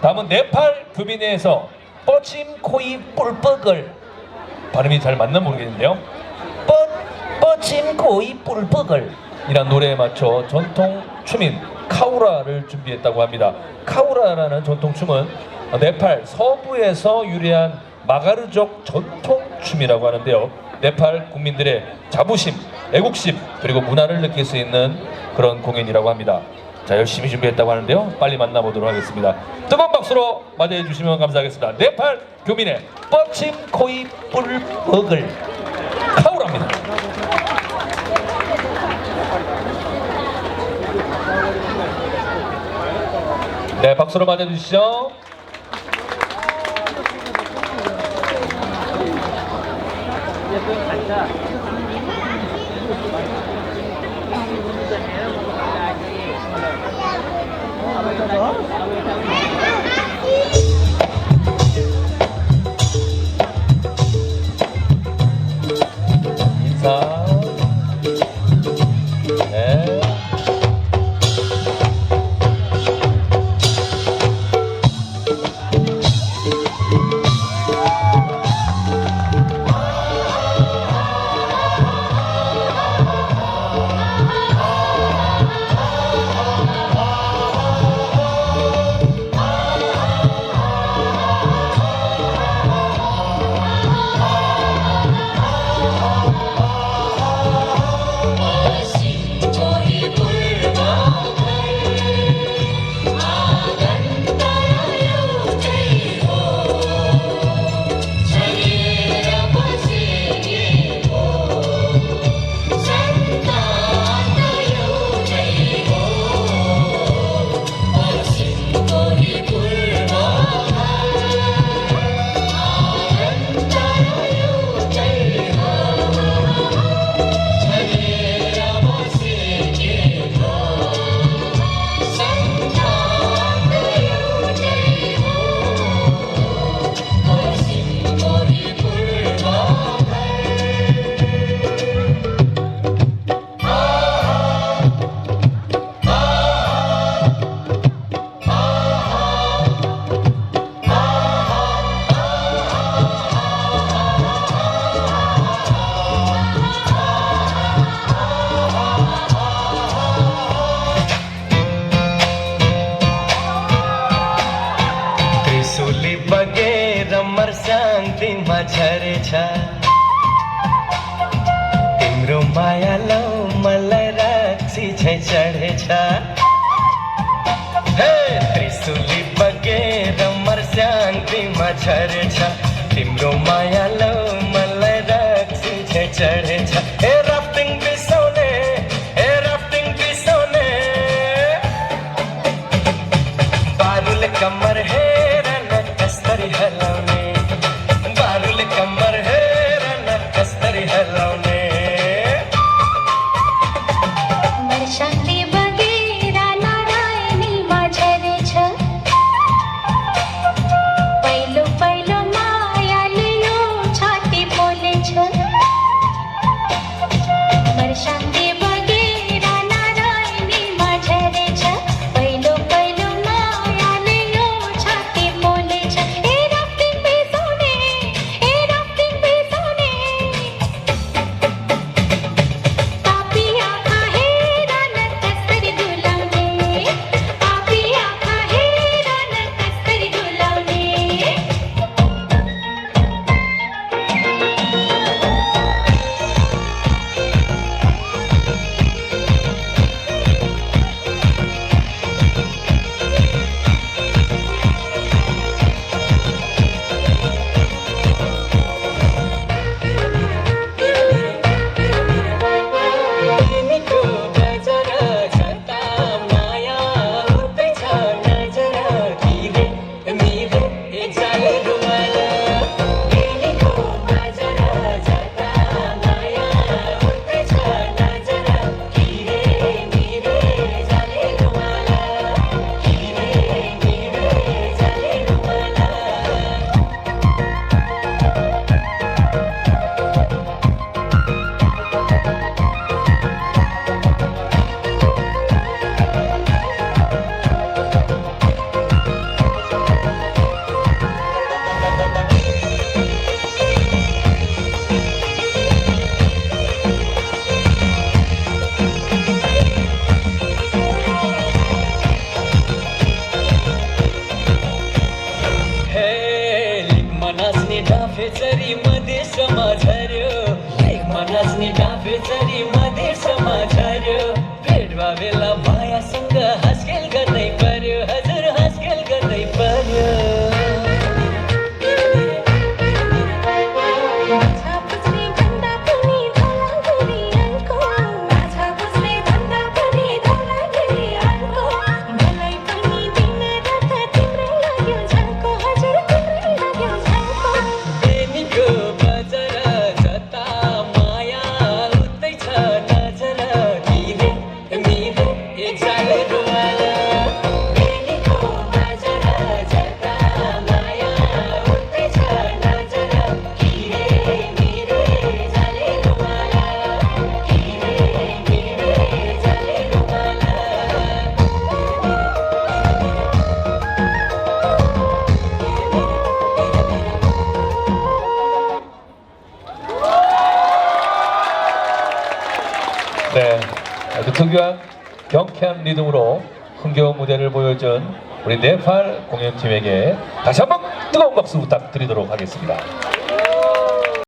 다음은 네팔 교민회에서 뻐침코이 뿔뻑을 발음이 잘 맞나 모르겠는데요. 뻐침코이 뿔뻑을 이란 노래에 맞춰 전통 춤인 카우라를 준비했다고 합니다. 카우라라는 전통 춤은 네팔 서부에서 유래한 마가르족 전통 춤이라고 하는데요. 네팔 국민들의 자부심, 애국심 그리고 문화를 느낄 수 있는 그런 공연이라고 합니다. 자, 열심히 준비했다고 하는데요. 빨리 만나보도록 하겠습니다. 뜨거운 박수로 맞이해 주시면 감사하겠습니다. 네팔 교민의 뻐침코이 뿔뻑을 카우라입니다. 네, 박수로 맞이해 주시죠. 인사. 네. तिम्रो मायालो मलाई राक्षी झै चढेछ हे त्रिशुली बगेर मर्स्याङ्गीमा झरेछ तिम्रो मायालो मलाई राक्षी झै चढेछ हे राफ्टिङ बिसाउने बारुले कम्मर हेर न कस्तरी हलाउने बारुले कम्मर हेर न कस्तरी हलाउने शान्ति बगेर नारायणीमा झरेछ पहिलो पहिलो मायाले यो छाती पोलेछ शान्ति बगेर नारायणीमा झरेछ पहिलो पहिलो मायाले यो छाती 특유한 경쾌한 리듬으로 흥겨운 무대를 보여준 우리 네팔 공연팀에게 다시 한번 뜨거운 박수 부탁드리도록 하겠습니다.